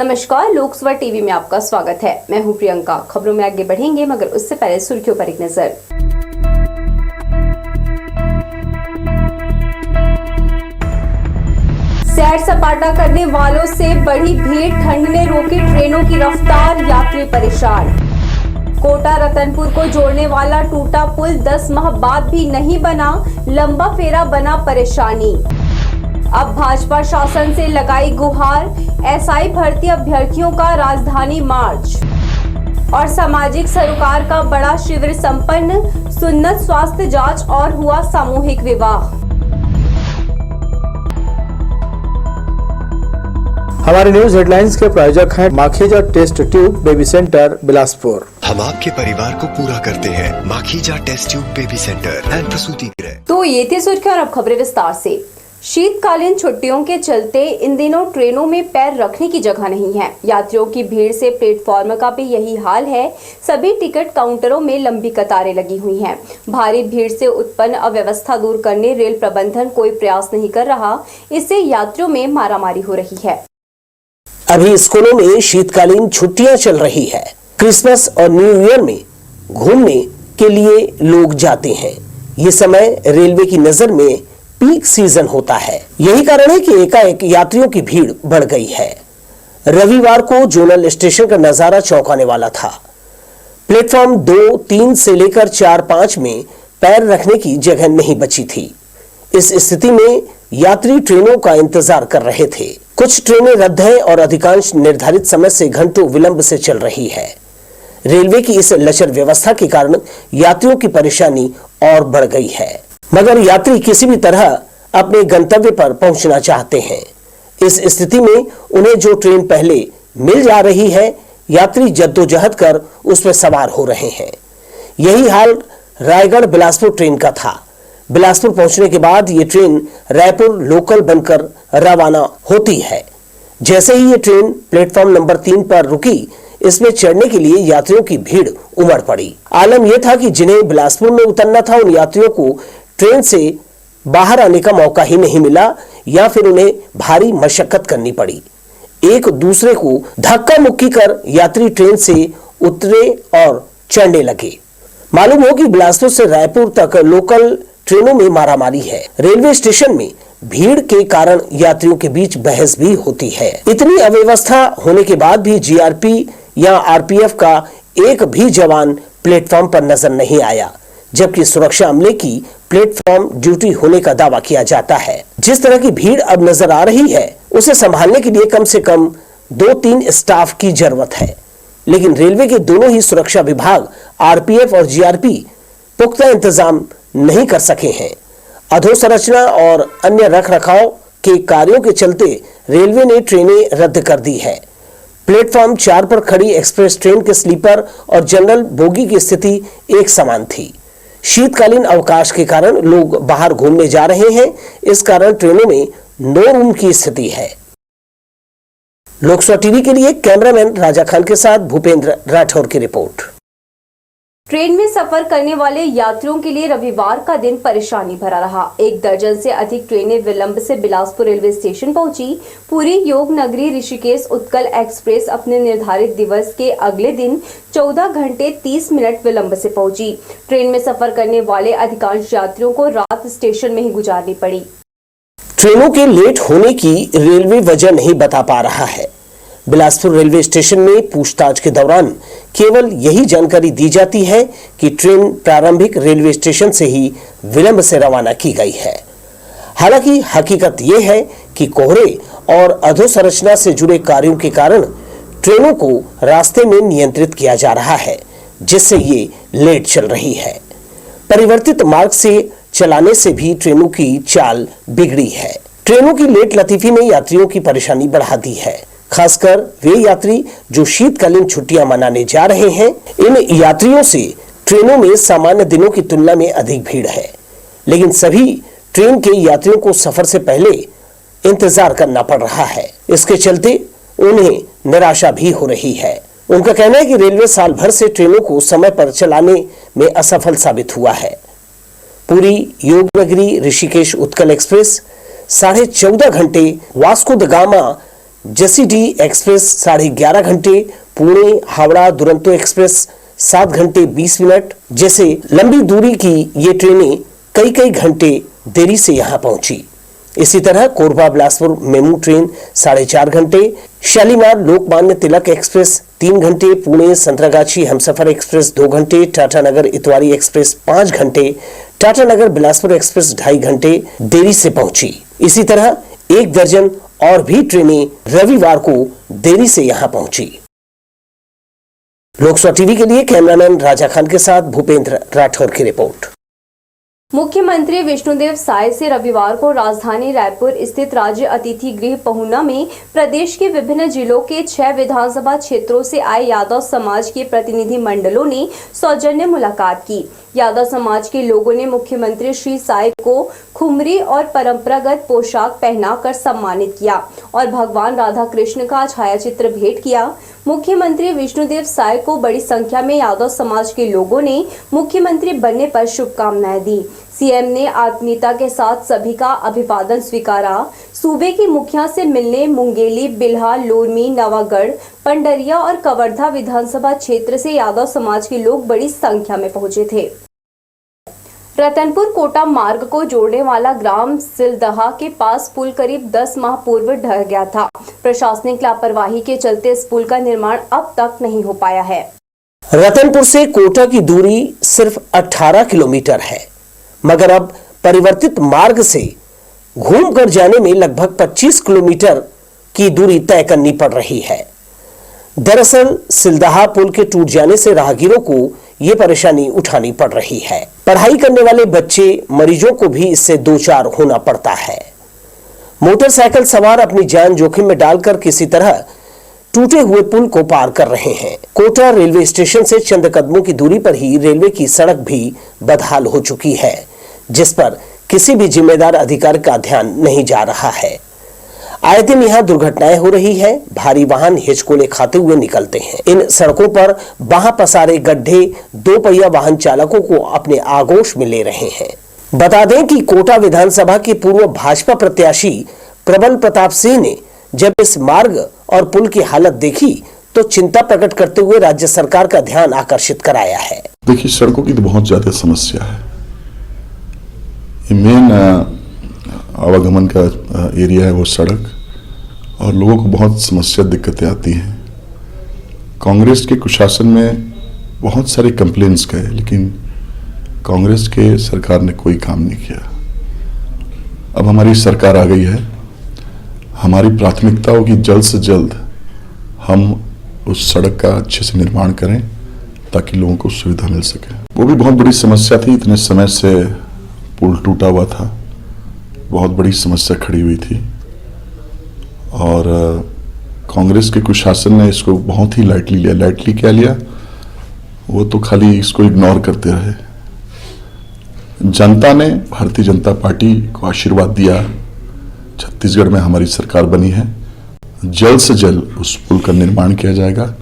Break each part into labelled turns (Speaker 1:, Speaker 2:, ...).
Speaker 1: नमस्कार, लोकसभा टीवी में आपका स्वागत है। मैं हूं प्रियंका। खबरों में आगे बढ़ेंगे, मगर उससे पहले सुर्खियों पर एक नजर। सैर सपाटा करने वालों से बढ़ी भीड़, ठंड ने रोकी ट्रेनों की रफ्तार, यात्री परेशान। कोटा रतनपुर को जोड़ने वाला टूटा पुल 10 माह बाद भी नहीं बना, लंबा फेरा बना परेशानी। अब भाजपा शासन से लगाई गुहार, एसआई भर्ती अभ्यर्थियों का राजधानी मार्च। और सामाजिक सरोकार का बड़ा शिविर संपन्न, सुन्नत स्वास्थ्य जांच और हुआ सामूहिक विवाह।
Speaker 2: हमारे न्यूज हेडलाइंस के प्रायोजक हैं Makhija test tube baby centre Bilaspur.
Speaker 3: हम आपके परिवार को पूरा करते हैं। Makhija test tube baby centre and प्रसूति गृह।
Speaker 1: तो ये थी सुर्खियां और अब खबरें विस्तार से। शीतकालीन छुट्टियों के चलते इन दिनों ट्रेनों में पैर रखने की जगह नहीं है। यात्रियों की भीड़ से प्लेटफॉर्म का भी यही हाल है। सभी टिकट काउंटरों में लंबी कतारें लगी हुई हैं। भारी भीड़ से उत्पन्न अव्यवस्था दूर करने रेल प्रबंधन कोई प्रयास नहीं कर रहा। इससे यात्रियों में मारामारी हो रही है।
Speaker 4: अभी स्कूलों में शीतकालीन छुट्टियां चल रही है। क्रिसमस और न्यू ईयर में घूमने के लिए लोग जाते हैं। ये समय रेलवे की नजर में पीक सीजन होता है। यही कारण है कि एकाएक यात्रियों की भीड़ बढ़ गई है। रविवार को जोनल स्टेशन का नजारा चौंकाने वाला था। प्लेटफॉर्म 2, 3 से लेकर 4, 5 में पैर रखने की जगह नहीं बची थी। इस स्थिति में यात्री ट्रेनों का इंतजार कर रहे थे। कुछ ट्रेनें रद्द हैं और अधिकांश निर्धारित समय से घंटों विलंब से चल रही है। रेलवे की इस लचर व्यवस्था के कारण यात्रियों की परेशानी और बढ़ गई है, मगर यात्री किसी भी तरह अपने गंतव्य पर पहुंचना चाहते हैं। इस स्थिति में उन्हें जो ट्रेन पहले मिल जा रही है, यात्री जद्दोजहद कर उस पर सवार हो रहे हैं। यही हाल रायगढ़ बिलासपुर ट्रेन का था। बिलासपुर पहुंचने के बाद ये ट्रेन रायपुर लोकल बनकर रवाना होती है। जैसे ही ये ट्रेन प्लेटफॉर्म नंबर 3 पर रुकी, इसमें चढ़ने के लिए यात्रियों की भीड़ उमड़ पड़ी। आलम यह था कि जिन्हें बिलासपुर में उतरना था, उन यात्रियों को ट्रेन से बाहर आने का मौका ही नहीं मिला या फिर उन्हें भारी मशक्कत करनी पड़ी। एक दूसरे को धक्का मुक्की कर यात्री ट्रेन से उतरे और चढ़ने लगे। मालूम हो कि बिलासपुर से रायपुर तक लोकल ट्रेनों में मारामारी है। रेलवे स्टेशन में भीड़ के कारण यात्रियों के बीच बहस भी होती है। इतनी अव्यवस्था होने के बाद भी जीआरपी या आरपीएफ का एक भी जवान प्लेटफॉर्म पर नजर नहीं आया, जबकि सुरक्षा अमले की प्लेटफॉर्म ड्यूटी होने का दावा किया जाता है। जिस तरह की भीड़ अब नजर आ रही है, उसे संभालने के लिए कम से कम 2-3 स्टाफ की जरूरत है। लेकिन रेलवे के दोनों ही सुरक्षा विभाग आरपीएफ और जीआरपी पुख्ता इंतजाम नहीं कर सके हैं। अधोसंरचना और अन्य रखरखाव के कार्यों के चलते रेलवे ने ट्रेनें रद्द कर दी है। प्लेटफॉर्म 4 पर खड़ी एक्सप्रेस ट्रेन के स्लीपर और जनरल बोगी की स्थिति एक समान थी। शीतकालीन अवकाश के कारण लोग बाहर घूमने जा रहे हैं। इस कारण ट्रेनों में नो रूम की स्थिति है। लोकसभा टीवी के लिए कैमरामैन राजा खान के साथ भूपेंद्र राठौर की रिपोर्ट।
Speaker 1: ट्रेन में सफर करने वाले यात्रियों के लिए रविवार का दिन परेशानी भरा रहा। 1 दर्जन से अधिक ट्रेनें विलंब से बिलासपुर रेलवे स्टेशन पहुंची। पूरी योग नगरी ऋषिकेश उत्कल एक्सप्रेस अपने निर्धारित दिवस के अगले दिन 14 घंटे 30 मिनट विलंब से पहुंची। ट्रेन में सफर करने वाले अधिकांश यात्रियों को रात स्टेशन में ही गुजारनी पड़ी।
Speaker 4: ट्रेनों के लेट होने की रेलवे वजह नहीं बता पा रहा है। बिलासपुर रेलवे स्टेशन में पूछताछ के दौरान केवल यही जानकारी दी जाती है कि ट्रेन प्रारंभिक रेलवे स्टेशन से ही विलंब से रवाना की गई है। हालांकि हकीकत यह है कि कोहरे और अधोसंरचना से जुड़े कार्यों के कारण ट्रेनों को रास्ते में नियंत्रित किया जा रहा है, जिससे ये लेट चल रही है। परिवर्तित मार्ग से चलाने से भी ट्रेनों की चाल बिगड़ी है। ट्रेनों की लेट लतीफी ने यात्रियों की परेशानी बढ़ा दी है। खासकर वे यात्री जो शीतकालीन छुट्टियां मनाने जा रहे हैं, इन यात्रियों से ट्रेनों में सामान्य दिनों की तुलना में अधिक भीड़ है। लेकिन सभी ट्रेन के यात्रियों को सफर से पहले इंतजार करना पड़ रहा है। इसके चलते उन्हें निराशा भी हो रही है। उनका कहना है कि रेलवे साल भर से ट्रेनों को समय पर चलाने में असफल साबित हुआ है। पूरी योग नगरी ऋषिकेश उत्कल एक्सप्रेस 14.5 घंटे Vasco the gamma Jasidih express 11.5 घंटे, पुणे हावड़ा दुरंतो एक्सप्रेस 7 घंटे 20 मिनट जैसे लंबी दूरी की ये ट्रेनें कई घंटे देरी से यहां पहुंची। इसी तरह कोरबा बिलासपुर मेमू ट्रेन 4.5 घंटे, शालीमार लोकमान्य तिलक एक्सप्रेस 3 घंटे, पुणे संतरागाछी हमसफर एक्सप्रेस 2 घंटे, टाटानगर इतवारी एक्सप्रेस 5 घंटे, टाटानगर बिलासपुर एक्सप्रेस 2.5 घंटे देरी से पहुंची। इसी तरह 1 दर्जन और भी ट्रेनें रविवार को देरी से यहां पहुंची। लोकसभा टीवी के लिए कैमरामैन राजा खान के साथ भूपेंद्र राठौर की रिपोर्ट।
Speaker 1: मुख्यमंत्री विष्णुदेव साय से रविवार को राजधानी रायपुर स्थित राज्य अतिथि गृह पहुना में प्रदेश के विभिन्न जिलों के 6 विधानसभा क्षेत्रों से आए यादव समाज के प्रतिनिधि मंडलों ने सौजन्य मुलाकात की। यादव समाज के लोगों ने मुख्यमंत्री श्री साय को खुमरी और परंपरागत पोशाक पहनाकर सम्मानित किया और भगवान राधा कृष्ण का छायाचित्र भेंट किया। मुख्यमंत्री विष्णुदेव साय को बड़ी संख्या में यादव समाज के लोगों ने मुख्यमंत्री बनने पर शुभकामनाएं दी। सीएम ने आत्मीयता के साथ सभी का अभिवादन स्वीकारा। सूबे की मुखिया से मिलने मुंगेली, बिल्हा, लोरमी, नवागढ़, पंडरिया और कवर्धा विधानसभा क्षेत्र से यादव समाज के लोग बड़ी संख्या में पहुंचे थे। रतनपुर कोटा मार्ग को जोड़ने वाला ग्राम सिलदहा के पास पुल करीब 10 माह पूर्व ढह गया था। प्रशासनिक लापरवाही के चलते इस पुल का निर्माण अब तक नहीं हो पाया है।
Speaker 4: रतनपुर से कोटा की दूरी सिर्फ 18 किलोमीटर है, मगर अब परिवर्तित मार्ग से घूमकर जाने में लगभग 25 किलोमीटर की दूरी तय करनी पड़ रही है। दरअसल सिलदहा पुल के टूट जाने से राहगीरों को ये परेशानी उठानी पड़ रही है। पढ़ाई करने वाले बच्चे, मरीजों को भी इससे दो चार होना पड़ता है। मोटरसाइकिल सवार अपनी जान जोखिम में डालकर किसी तरह टूटे हुए पुल को पार कर रहे हैं। कोटा रेलवे स्टेशन से चंद कदमों की दूरी पर ही रेलवे की सड़क भी बदहाल हो चुकी है, जिस पर किसी भी जिम्मेदार अधिकारी का ध्यान नहीं जा रहा है। आए दिन यहाँ दुर्घटनाएं हो रही है। भारी वाहन हिचकोले खाते हुए निकलते हैं। इन सड़कों पर बाहर पसारे गड्ढे 2 पहिया वाहन चालकों को अपने आगोश में ले रहे हैं। बता दें कि कोटा विधानसभा के पूर्व भाजपा प्रत्याशी प्रबल प्रताप सिंह ने जब इस मार्ग और पुल की हालत देखी तो चिंता प्रकट करते हुए राज्य सरकार का ध्यान आकर्षित कराया है।
Speaker 5: देखिए, सड़कों की तो बहुत ज्यादा समस्या है। ये मेन आवागमन का एरिया है वो सड़क, और लोगों को बहुत समस्या दिक्कतें आती हैं। कांग्रेस के कुशासन में बहुत सारे कंप्लेंट्स गए, लेकिन कांग्रेस के सरकार ने कोई काम नहीं किया। अब हमारी सरकार आ गई है। हमारी प्राथमिकता होगी जल्द से जल्द हम उस सड़क का अच्छे से निर्माण करें ताकि लोगों को सुविधा मिल सके। वो भी बहुत बड़ी समस्या थी। इतने समय से पुल टूटा हुआ था, बहुत बड़ी समस्या खड़ी हुई थी, और कांग्रेस के कुशासन ने इसको बहुत ही लाइटली लिया। लाइटली क्या लिया, वो तो खाली इसको इग्नोर करते रहे। जनता ने भारतीय जनता पार्टी को आशीर्वाद दिया, छत्तीसगढ़ में हमारी सरकार बनी है। जल्द से जल्द उस पुल का निर्माण किया जाएगा।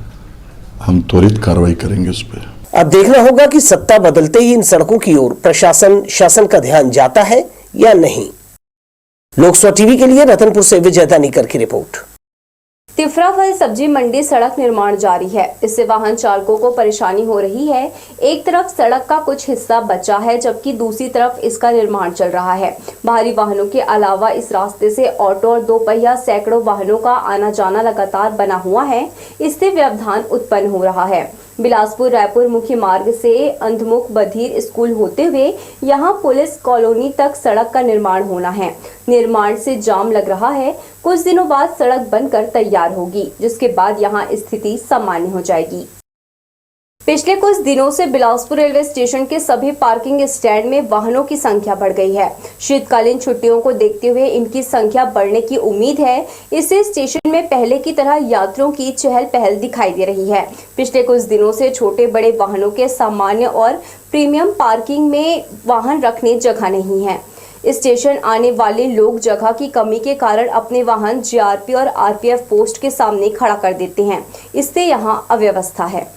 Speaker 5: हम त्वरित कार्रवाई करेंगे उस पर।
Speaker 4: अब देखना होगा कि सत्ता बदलते ही इन सड़कों की ओर प्रशासन शासन का ध्यान जाता है या नहीं। लोकसभा टीवी के लिए रतनपुर से विजय दानीकर की रिपोर्ट।
Speaker 1: तिफरा फल सब्जी मंडी सड़क निर्माण जारी है। इससे वाहन चालकों को परेशानी हो रही है। एक तरफ सड़क का कुछ हिस्सा बचा है, जबकि दूसरी तरफ इसका निर्माण चल रहा है। भारी वाहनों के अलावा इस रास्ते से ऑटो और 2 पहिया सैकड़ों वाहनों का आना जाना लगातार बना हुआ है। इससे व्यवधान उत्पन्न हो रहा है। बिलासपुर रायपुर मुख्य मार्ग से अंधमुख बधिर स्कूल होते हुए यहां पुलिस कॉलोनी तक सड़क का निर्माण होना है। निर्माण से जाम लग रहा है। कुछ दिनों बाद सड़क बनकर तैयार होगी, जिसके बाद यहां स्थिति सामान्य हो जाएगी। पिछले कुछ दिनों से बिलासपुर रेलवे स्टेशन के सभी पार्किंग स्टैंड में वाहनों की संख्या बढ़ गई है। शीतकालीन छुट्टियों को देखते हुए इनकी संख्या बढ़ने की उम्मीद है। इससे स्टेशन में पहले की तरह यात्रियों की चहल पहल दिखाई दे रही है। पिछले कुछ दिनों से छोटे बड़े वाहनों के सामान्य और प्रीमियम पार्किंग में वाहन रखने जगह नहीं है। स्टेशन आने वाले लोग जगह की कमी के कारण अपने वाहन जीआरपी और आरपीएफ पोस्ट के सामने खड़ा कर देते हैं। इससे यहाँ अव्यवस्था है।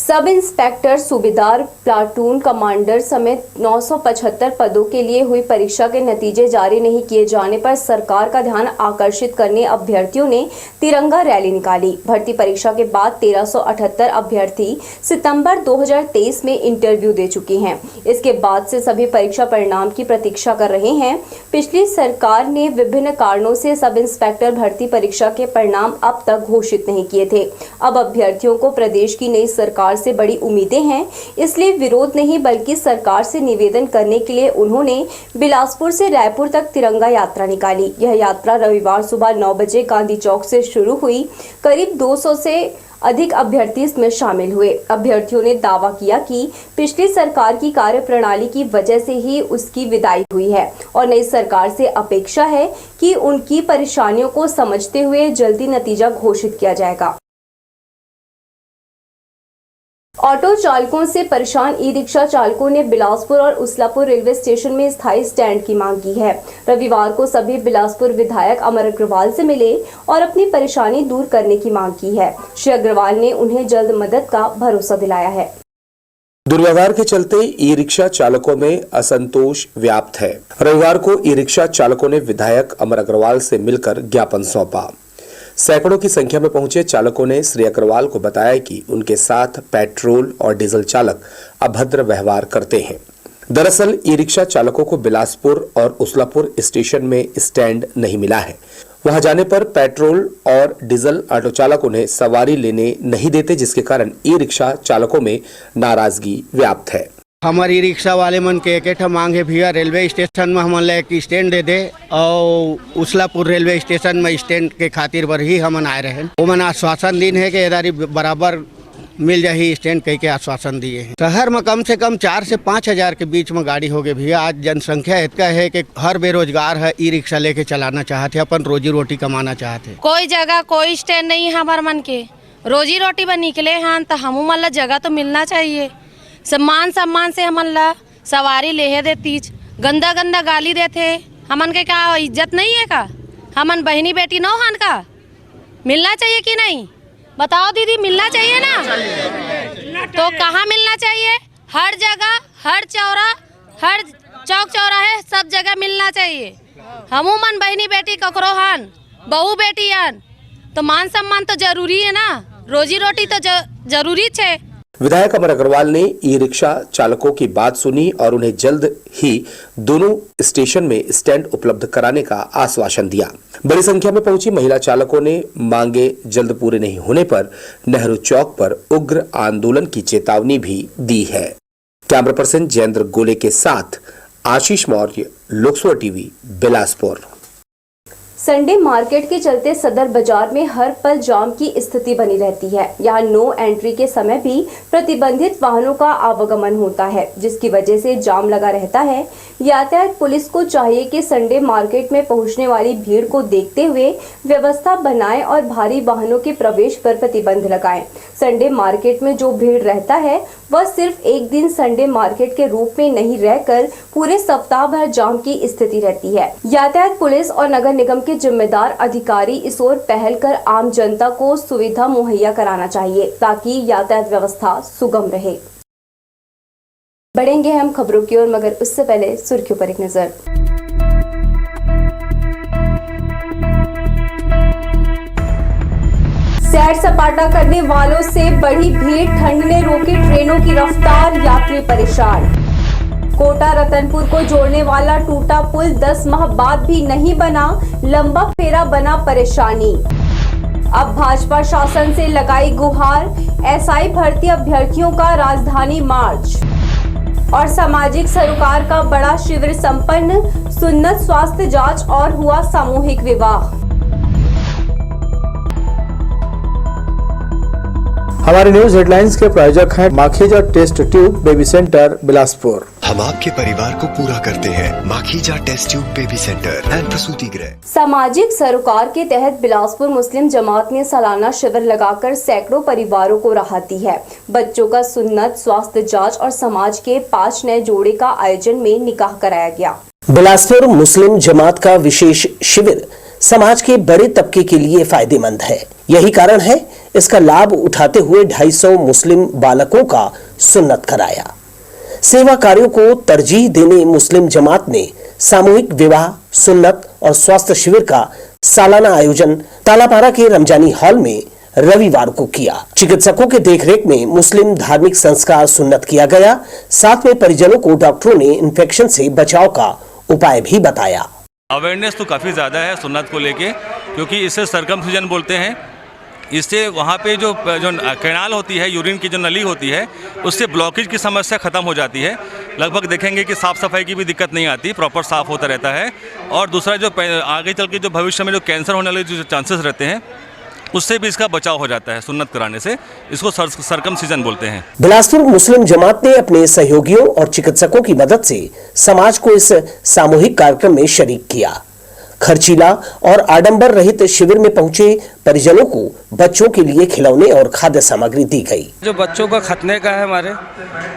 Speaker 1: सब इंस्पेक्टर, सूबेदार, प्लाटून कमांडर समेत 975 पदों के लिए हुई परीक्षा के नतीजे जारी नहीं किए जाने पर सरकार का ध्यान आकर्षित करने अभ्यर्थियों ने तिरंगा रैली निकाली। भर्ती परीक्षा के बाद 1378 अभ्यर्थी सितंबर 2023 में इंटरव्यू दे चुके हैं। इसके बाद से सभी परीक्षा परिणाम की प्रतीक्षा कर रहे हैं। पिछली सरकार ने विभिन्न कारणों से सब इंस्पेक्टर भर्ती परीक्षा के परिणाम अब तक घोषित नहीं किए थे। अब अभ्यर्थियों को प्रदेश की नई सरकार से बड़ी उम्मीदें हैं, इसलिए विरोध नहीं बल्कि सरकार से निवेदन करने के लिए उन्होंने बिलासपुर से रायपुर तक तिरंगा यात्रा निकाली। यह यात्रा रविवार सुबह 9 बजे गांधी चौक से शुरू हुई। करीब 200 से अधिक अभ्यर्थी इसमें शामिल हुए। अभ्यर्थियों ने दावा किया कि पिछली सरकार की कार्यप्रणाली की वजह से ही उसकी विदाई हुई है और नई सरकार से अपेक्षा है कि उनकी परेशानियों को समझते हुए जल्दी नतीजा घोषित किया जाएगा। ऑटो चालकों से परेशान ई-रिक्शा चालकों ने बिलासपुर और उसलापुर रेलवे स्टेशन में स्थायी स्टैंड की मांग की है। रविवार को सभी बिलासपुर विधायक अमर अग्रवाल से मिले और अपनी परेशानी दूर करने की मांग की है। श्री अग्रवाल ने उन्हें जल्द मदद का भरोसा दिलाया है।
Speaker 4: दुर्व्यवहार के चलते ई रिक्शा चालकों में असंतोष व्याप्त है। रविवार को ई रिक्शा चालकों ने विधायक अमर अग्रवाल से मिलकर ज्ञापन सौंपा। सैकड़ों की संख्या में पहुंचे चालकों ने श्री अग्रवाल को बताया कि उनके साथ पेट्रोल और डीजल चालक अभद्र व्यवहार करते हैं। दरअसल ई रिक्शा चालकों को बिलासपुर और उसलापुर स्टेशन में स्टैंड नहीं मिला है। वहां जाने पर पेट्रोल और डीजल ऑटो चालक उन्हें सवारी लेने नहीं देते, जिसके कारण ई रिक्शा चालकों में नाराजगी व्याप्त है।
Speaker 6: हमारी रिक्शा वाले मन के एक मांग है भैया, रेलवे स्टेशन में हमन ला एक स्टैंड दे दे और उसलापुर रेलवे स्टेशन में स्टैंड के खातिर पर ही हमन आए रहे। वो मन आश्वासन दिन है कि इधर बराबर मिल जाही स्टैंड कह के आश्वासन दिए हैं। शहर में कम से कम 4 से 5 हजार के बीच में गाड़ी हो गई भैया। आज जनसंख्या इतना है कि हर बेरोजगार है ई रिक्शा लेके चलाना चाहते, अपन रोजी रोटी कमाना चाहते।
Speaker 7: कोई जगह कोई स्टैंड नहीं है हमार मन के, रोजी रोटी पर निकले हैं तो हमू मन ला जगह तो मिलना चाहिए। सम्मान से हमन ला सवारी ले देती, गंदा गंदा गाली देते। हमन के क्या इज्जत नहीं है का? हमन बहनी बेटी न हन का? मिलना चाहिए कि नहीं? बताओ दीदी, मिलना चाहिए ना? तो कहाँ मिलना चाहिए? हर जगह, हर चौरा, हर चौक चौराहे सब जगह मिलना चाहिए। हमू मन बहनी बेटी ककरो हन, बहू बेटी हन, तो मान सम्मान तो जरूरी है ना, रोजी रोटी तो जरूरी है।
Speaker 4: विधायक अमर अग्रवाल ने ई रिक्शा चालकों की बात सुनी और उन्हें जल्द ही दोनों स्टेशन में स्टैंड उपलब्ध कराने का आश्वासन दिया। बड़ी संख्या में पहुंची महिला चालकों ने मांगे जल्द पूरे नहीं होने पर नेहरू चौक पर उग्र आंदोलन की चेतावनी भी दी है। कैमरा पर्सन जयेंद्र गोले के साथ Ashish Maurya, Lok Sabha TV, Bilaspur.
Speaker 1: Sunday market के चलते सदर बाजार में हर पल जाम की स्थिति बनी रहती है। यहाँ नो एंट्री के समय भी प्रतिबंधित वाहनों का आवागमन होता है, जिसकी वजह से जाम लगा रहता है। यातायात पुलिस को चाहिए कि संडे मार्केट में पहुंचने वाली भीड़ को देखते हुए व्यवस्था बनाएं और भारी वाहनों के प्रवेश पर प्रतिबंध लगाएं। संडे मार्केट में जो भीड़ रहता है वह सिर्फ एक दिन संडे मार्केट के रूप में नहीं रहकर पूरे सप्ताह भर जाम की स्थिति रहती है। यातायात पुलिस और नगर निगम के जिम्मेदार अधिकारी इस ओर पहल कर आम जनता को सुविधा मुहैया कराना चाहिए ताकि यातायात व्यवस्था सुगम रहे। बढ़ेंगे हम खबरों की ओर, मगर उससे पहले सुर्खियों पर एक नजर। सैर सपाटा करने वालों से बढ़ी भीड़, ठंड ने रोकी ट्रेनों की रफ्तार, यात्री परेशान। कोटा रतनपुर को जोड़ने वाला टूटा पुल 10 माह बाद भी नहीं बना, लंबा फेरा बना परेशानी। अब भाजपा शासन से लगाई गुहार, एसआई भर्ती अभ्यर्थियों का राजधानी मार्च। और सामाजिक सरोकार का बड़ा शिविर संपन्न, सुन्नत स्वास्थ्य जांच और हुआ सामूहिक विवाह।
Speaker 2: हमारे न्यूज हेडलाइंस के प्रायोजक हैं Makhija test tube baby centre, Bilaspur.
Speaker 3: हम आपके परिवार को पूरा करते हैं। Makhija test tube baby centre and प्रसूति गृह।
Speaker 1: सामाजिक सरोकार के तहत बिलासपुर मुस्लिम जमात ने सालाना शिविर लगाकर सैकड़ों परिवारों को राहत दी है। बच्चों का सुन्नत, स्वास्थ्य जांच और समाज के 5 नए जोड़े का आयोजन में निकाह कराया गया।
Speaker 4: बिलासपुर मुस्लिम जमात का विशेष शिविर समाज के बड़े तबके के लिए फायदेमंद है। यही कारण है इसका लाभ उठाते हुए 250 मुस्लिम बालकों का सुन्नत कराया। सेवा कार्यों को तरजीह देने मुस्लिम जमात ने सामूहिक विवाह, सुन्नत और स्वास्थ्य शिविर का सालाना आयोजन तालापारा के रमजानी हॉल में रविवार को किया। चिकित्सकों के देखरेख में मुस्लिम धार्मिक संस्कार सुन्नत किया गया। साथ में परिजनों को डॉक्टरों ने इन्फेक्शन से बचाव का उपाय भी बताया।
Speaker 8: अवेयरनेस तो काफ़ी ज़्यादा है सुन्नत को लेके, क्योंकि इसे सरकमसिजन बोलते हैं। इससे वहाँ पे जो कैनाल होती है, यूरिन की जो नली होती है, उससे ब्लॉकेज की समस्या ख़त्म हो जाती है। लगभग देखेंगे कि साफ़ सफाई की भी दिक्कत नहीं आती, प्रॉपर साफ़ होता रहता है। और दूसरा जो आगे चल के जो भविष्य में जो कैंसर होने वाले जो चांसेस रहते हैं, उससे भी इसका बचाव हो जाता है सुन्नत कराने से। इसको सरकमसिजन बोलते हैं।
Speaker 4: बिलासपुर मुस्लिम जमात ने अपने सहयोगियों और चिकित्सकों की मदद से समाज को इस सामूहिक कार्यक्रम में शरीक किया। खर्चीला और आडंबर रहित शिविर में पहुंचे परिजनों को बच्चों के लिए खिलौने और खाद्य सामग्री दी गई।
Speaker 9: जो बच्चों का खतने का है, हमारे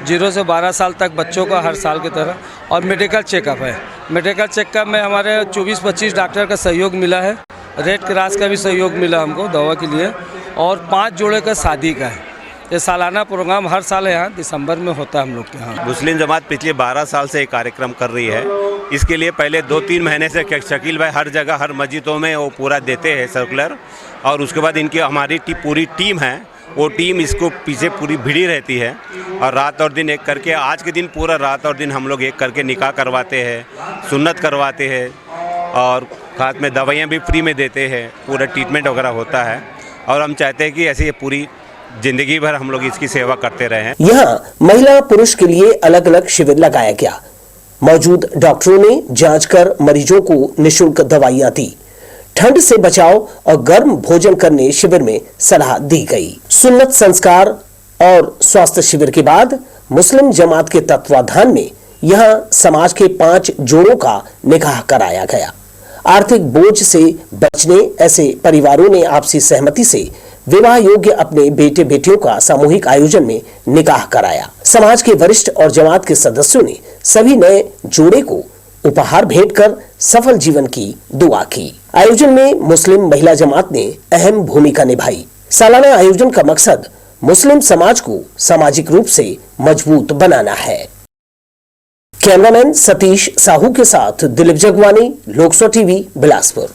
Speaker 9: 0 से 12 साल तक बच्चों का हर साल की तरह, और मेडिकल चेकअप है। मेडिकल चेकअप में हमारे 24-25 डॉक्टर का सहयोग मिला है। रेड क्रॉस का भी सहयोग मिला हमको दवा के लिए, और 5 जोड़े का शादी का है। ये सालाना प्रोग्राम हर साल यहाँ दिसंबर में होता है हम लोग के यहाँ।
Speaker 10: मुस्लिम जमात पिछले 12 साल से एक कार्यक्रम कर रही है। इसके लिए पहले 2-3 महीने से शकील भाई हर जगह हर मस्जिदों में वो पूरा देते हैं सर्कुलर, और उसके बाद इनकी हमारी पूरी टीम है, वो टीम इसको पीछे पूरी भिड़ी रहती है, और रात और दिन एक करके, आज के दिन पूरा रात और दिन हम लोग एक करके निकाह करवाते हैं, सुन्नत करवाते हैं, और साथ में दवाइयाँ भी फ्री में देते हैं। पूरा ट्रीटमेंट वगैरह होता है, और हम चाहते हैं कि ऐसे पूरी जिंदगी भर हम लोग इसकी सेवा करते रहे।
Speaker 4: यहाँ महिला पुरुष के लिए अलग अलग शिविर लगाया गया। मौजूद डॉक्टरों ने जांच कर मरीजों को निःशुल्क दवाइयां दी। ठंड से बचाव और गर्म भोजन करने शिविर में सलाह दी गई। सुन्नत संस्कार और स्वास्थ्य शिविर के बाद मुस्लिम जमात के तत्वाधान में यहाँ समाज के 5 जोड़ों का निकाह कराया गया। आर्थिक बोझ से बचने ऐसे परिवारों ने आपसी सहमति से विवाह योग्य अपने बेटे बेटियों का सामूहिक आयोजन में निकाह कराया। समाज के वरिष्ठ और जमात के सदस्यों ने सभी नए जोड़े को उपहार भेंट कर सफल जीवन की दुआ की। आयोजन में मुस्लिम महिला जमात ने अहम भूमिका निभाई। सालाना आयोजन का मकसद मुस्लिम समाज को सामाजिक रूप से मजबूत बनाना है। कैमरामैन सतीश साहू के साथ दिलीप जगवानी, लोकसभा टीवी, बिलासपुर।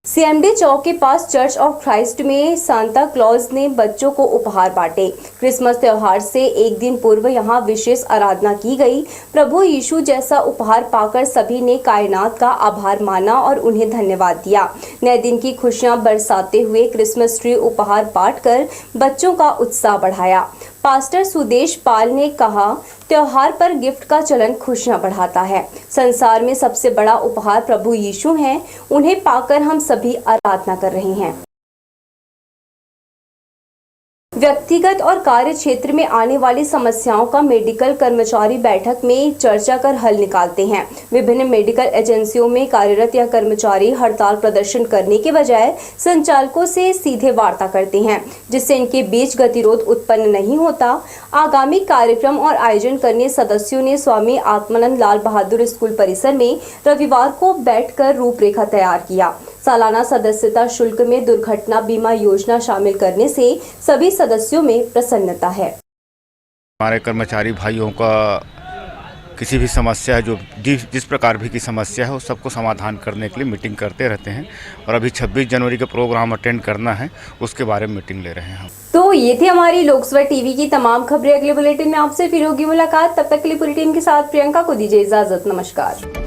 Speaker 1: सीएमडी चौक के पास चर्च ऑफ क्राइस्ट में सांता क्लॉज ने बच्चों को उपहार बांटे। क्रिसमस त्योहार से एक दिन पूर्व यहां विशेष आराधना की गई। प्रभु यीशु जैसा उपहार पाकर सभी ने कायनात का आभार माना और उन्हें धन्यवाद दिया। नए दिन की खुशियां बरसाते हुए क्रिसमस ट्री उपहार बांटकर बच्चों का उत्साह बढ़ाया। पास्टर सुदेश पाल ने कहा, त्योहार पर गिफ्ट का चलन खुशियां बढ़ाता है। संसार में सबसे बड़ा उपहार प्रभु यीशु हैं। उन्हें पाकर हम सभी आराधना कर रहे हैं। व्यक्तिगत और कार्य क्षेत्र में आने वाली समस्याओं का मेडिकल कर्मचारी बैठक में चर्चा कर हल निकालते हैं। विभिन्न मेडिकल एजेंसियों में कार्यरत यह कर्मचारी हड़ताल प्रदर्शन करने के बजाय संचालकों से सीधे वार्ता करते हैं, जिससे इनके बीच गतिरोध उत्पन्न नहीं होता। आगामी कार्यक्रम और आयोजन करने सदस्यों ने स्वामी आत्मानंद लाल बहादुर स्कूल परिसर में रविवार को बैठकर रूपरेखा तैयार किया। सालाना सदस्यता शुल्क में दुर्घटना बीमा योजना शामिल करने से सभी सदस्यों में प्रसन्नता है।
Speaker 11: हमारे कर्मचारी भाइयों का किसी भी समस्या है, जो जिस प्रकार भी की समस्या है, वो सबको समाधान करने के लिए मीटिंग करते रहते हैं, और अभी 26 जनवरी का प्रोग्राम अटेंड करना है, उसके बारे में मीटिंग ले रहे हैं हम।
Speaker 1: तो ये थी हमारी लोकसभा टीवी की तमाम खबरें। अगले बुलेटिन में आपसे फिर होगी मुलाकात। तब तक के लिए पूरी टीम के साथ प्रियंका को दीजिए इजाजत। नमस्कार।